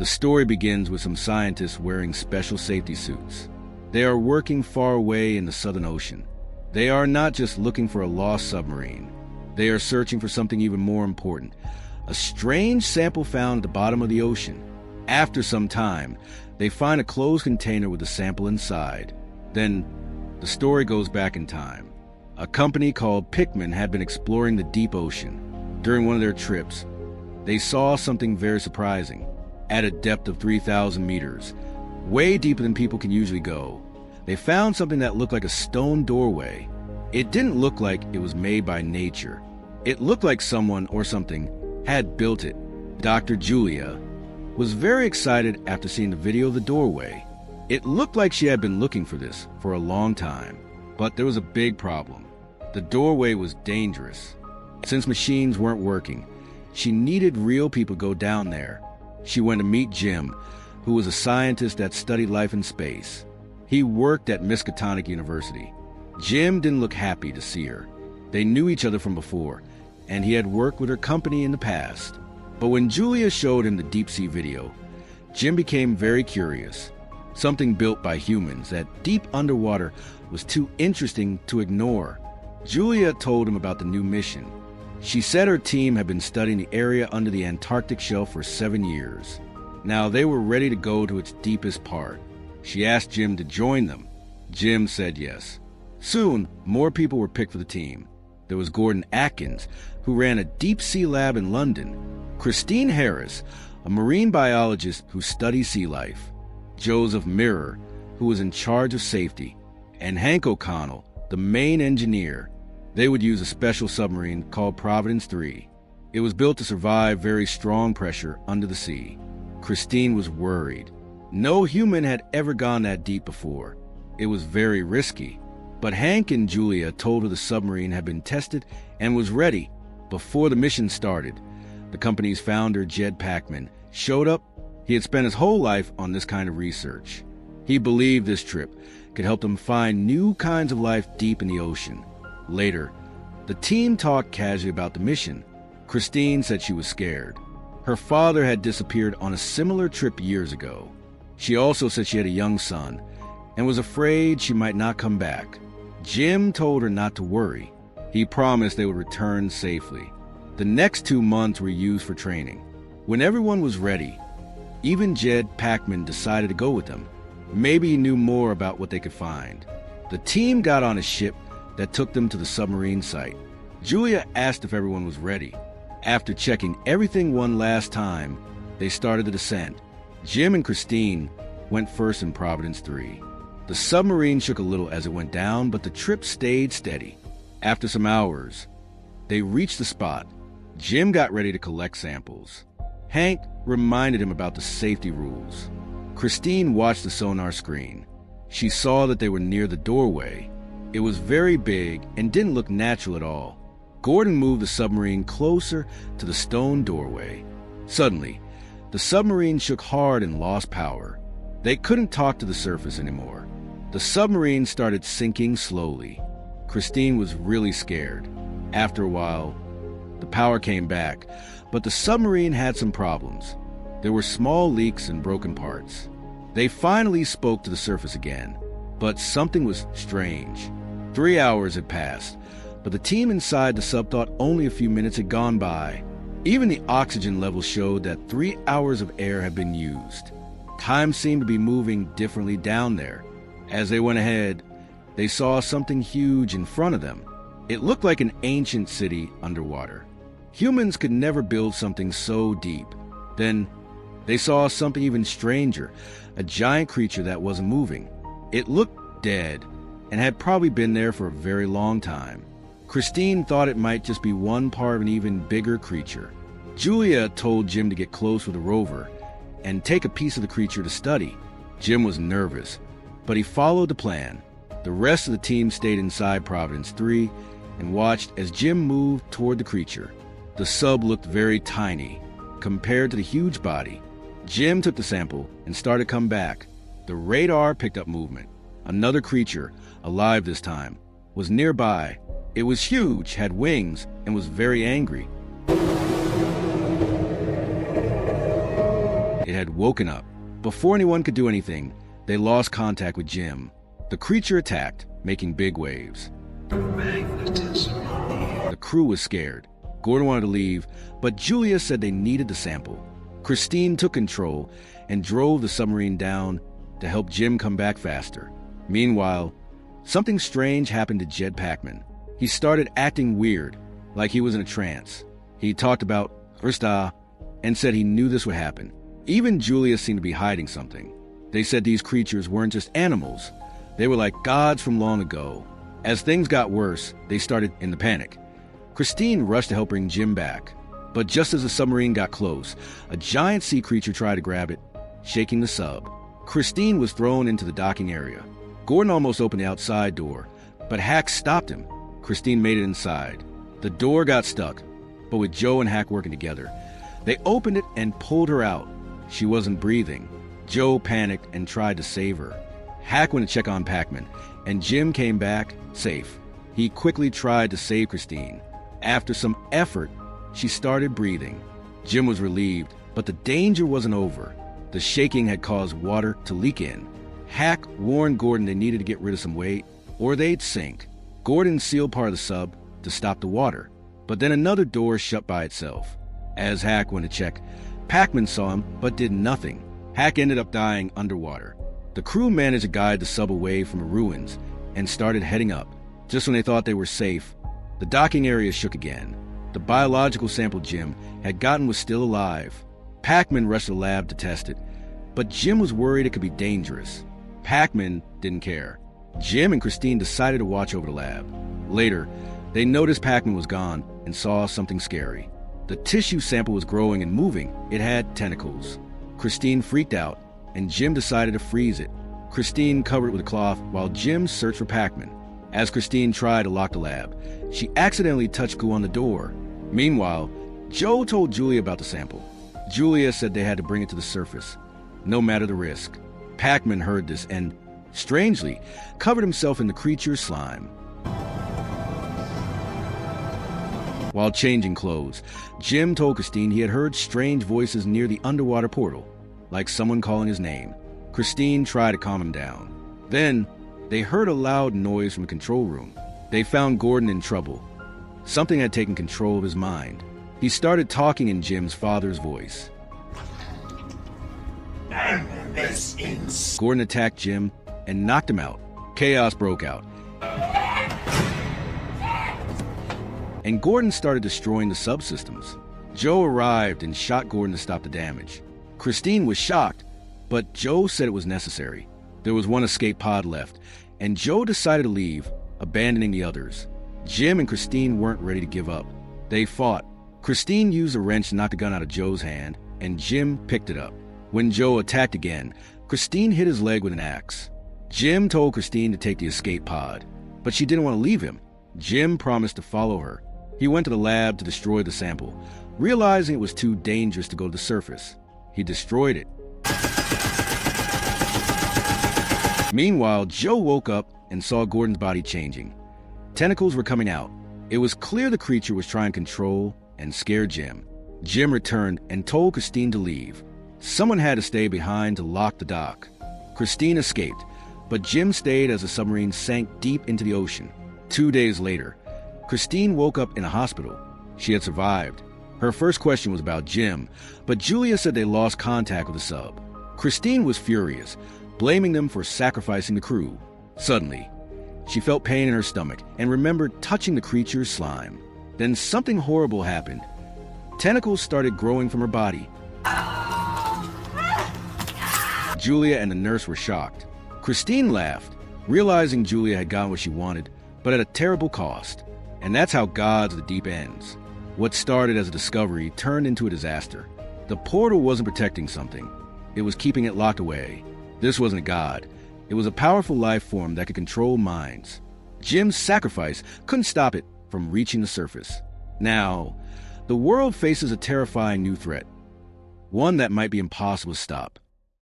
The story begins with some scientists wearing special safety suits. They are working far away in the Southern Ocean. They are not just looking for a lost submarine. They are searching for something even more important, a strange sample found at the bottom of the ocean. After some time, they find a closed container with a sample inside. Then, the story goes back in time. A company called Pickman had been exploring the deep ocean. During one of their trips, they saw something very surprising. At a depth of 3,000 meters, way deeper than people can usually go, they found something that looked like a stone doorway. It didn't look like it was made by nature. It looked like someone or something had built it. Dr. Julia was very excited after seeing the video of the doorway. It looked like she had been looking for this for a long time, but there was a big problem. The doorway was dangerous. Since machines weren't working, she needed real people to go down there. She went to meet Jim, who was a scientist that studied life in space. He worked at Miskatonic University. Jim didn't look happy to see her. They knew each other from before, and he had worked with her company in the past. But when Julia showed him the deep-sea video, Jim became very curious. Something built by humans that deep underwater was too interesting to ignore. Julia told him about the new mission. She said her team had been studying the area under the Antarctic shelf for 7 years. Now they were ready to go to its deepest part. She asked Jim to join them. Jim said yes. Soon, more people were picked for the team. There was Gordon Atkins, who ran a deep-sea lab in London. Christine Harris, a marine biologist who studies sea life. Joseph Mirror, who was in charge of safety. And Hank O'Connell, the main engineer. They would use a special submarine called Providence 3. It was built to survive very strong pressure under the sea. Christine was worried. No human had ever gone that deep before. It was very risky. But Hank and Julia told her the submarine had been tested and was ready before the mission started. The company's founder, Jed Packman, showed up. He had spent his whole life on this kind of research. He believed this trip could help them find new kinds of life deep in the ocean. Later, the team talked casually about the mission. Christine said she was scared. Her father had disappeared on a similar trip years ago. She also said she had a young son and was afraid she might not come back. Jim told her not to worry. He promised they would return safely. The next 2 months were used for training. When everyone was ready, even Jed Packman decided to go with them. Maybe he knew more about what they could find. The team got on a ship that took them to the submarine site. Julia asked if everyone was ready. After checking everything one last time, they started the descent. Jim and Christine went first in Providence 3. The submarine shook a little as it went down, but the trip stayed steady. After some hours, they reached the spot. Jim got ready to collect samples. Hank reminded him about the safety rules. Christine watched the sonar screen. She saw that they were near the doorway. It was very big and didn't look natural at all. Gordon moved the submarine closer to the stone doorway. Suddenly, the submarine shook hard and lost power. They couldn't talk to the surface anymore. The submarine started sinking slowly. Christine was really scared. After a while, the power came back, but the submarine had some problems. There were small leaks and broken parts. They finally spoke to the surface again, but something was strange. 3 hours had passed, but the team inside the sub thought only a few minutes had gone by. Even the oxygen levels showed that 3 hours of air had been used. Time seemed to be moving differently down there. As they went ahead, they saw something huge in front of them. It looked like an ancient city underwater. Humans could never build something so deep. Then they saw something even stranger, a giant creature that wasn't moving. It looked dead and had probably been there for a very long time. Christine thought it might just be one part of an even bigger creature. Julia told Jim to get close with a rover and take a piece of the creature to study. Jim was nervous, but he followed the plan. The rest of the team stayed inside Providence 3 and watched as Jim moved toward the creature. The sub looked very tiny compared to the huge body. Jim took the sample and started to come back. The radar picked up movement. Another creature, alive this time, was nearby. It was huge, had wings, and was very angry. It had woken up. Before anyone could do anything, they lost contact with Jim. The creature attacked, making big waves. The crew was scared. Gordon wanted to leave, but Julia said they needed the sample. Christine took control and drove the submarine down to help Jim come back faster. Meanwhile, something strange happened to Jed Packman. He started acting weird, like he was in a trance. He talked about Rista and said he knew this would happen. Even Julia seemed to be hiding something. They said these creatures weren't just animals. They were like gods from long ago. As things got worse, they started in the panic. Christine rushed to help bring Jim back. But just as the submarine got close, a giant sea creature tried to grab it, shaking the sub. Christine was thrown into the docking area. Gordon almost opened the outside door, but Hack stopped him. Christine made it inside. The door got stuck, but with Joe and Hack working together, they opened it and pulled her out. She wasn't breathing. Joe panicked and tried to save her. Hack went to check on Packman, and Jim came back safe. He quickly tried to save Christine. After some effort, she started breathing. Jim was relieved, but the danger wasn't over. The shaking had caused water to leak in. Hack warned Gordon they needed to get rid of some weight, or they'd sink. Gordon sealed part of the sub to stop the water, but then another door shut by itself. As Hack went to check, Packman saw him but did nothing. Hack ended up dying underwater. The crew managed to guide the sub away from the ruins and started heading up. Just when they thought they were safe, the docking area shook again. The biological sample Jim had gotten was still alive. Packman rushed to the lab to test it, but Jim was worried it could be dangerous. Packman didn't care. Jim and Christine decided to watch over the lab. Later, they noticed Packman was gone and saw something scary. The tissue sample was growing and moving. It had tentacles. Christine freaked out, and Jim decided to freeze it. Christine covered it with a cloth while Jim searched for Packman. As Christine tried to lock the lab, she accidentally touched glue on the door. Meanwhile, Joe told Julia about the sample. Julia said they had to bring it to the surface, no matter the risk. Packman heard this and, strangely, covered himself in the creature's slime. While changing clothes, Jim told Christine he had heard strange voices near the underwater portal, like someone calling his name. Christine tried to calm him down. Then, they heard a loud noise from the control room. They found Gordon in trouble. Something had taken control of his mind. He started talking in Jim's father's voice. Gordon attacked Jim and knocked him out. Chaos broke out. And Gordon started destroying the subsystems. Joe arrived and shot Gordon to stop the damage. Christine was shocked, but Joe said it was necessary. There was one escape pod left, and Joe decided to leave, abandoning the others. Jim and Christine weren't ready to give up. They fought. Christine used a wrench to knock the gun out of Joe's hand, and Jim picked it up. When Joe attacked again, Christine hit his leg with an axe. Jim told Christine to take the escape pod, but she didn't want to leave him. Jim promised to follow her. He went to the lab to destroy the sample, realizing it was too dangerous to go to the surface. He destroyed it. Meanwhile, Joe woke up and saw Gordon's body changing. Tentacles were coming out. It was clear the creature was trying to control and scare Jim. Jim returned and told Christine to leave. Someone had to stay behind to lock the dock. Christine escaped, but Jim stayed as the submarine sank deep into the ocean. 2 days later, Christine woke up in a hospital. She had survived. Her first question was about Jim, but Julia said they lost contact with the sub. Christine was furious, blaming them for sacrificing the crew. Suddenly, she felt pain in her stomach and remembered touching the creature's slime. Then something horrible happened. Tentacles started growing from her body. Julia and the nurse were shocked. Christine laughed, realizing Julia had gotten what she wanted, but at a terrible cost. And that's how Gods of the Deep ends. What started as a discovery turned into a disaster. The portal wasn't protecting something. It was keeping it locked away. This wasn't a god. It was a powerful life form that could control minds. Jim's sacrifice couldn't stop it from reaching the surface. Now, the world faces a terrifying new threat. One that might be impossible to stop.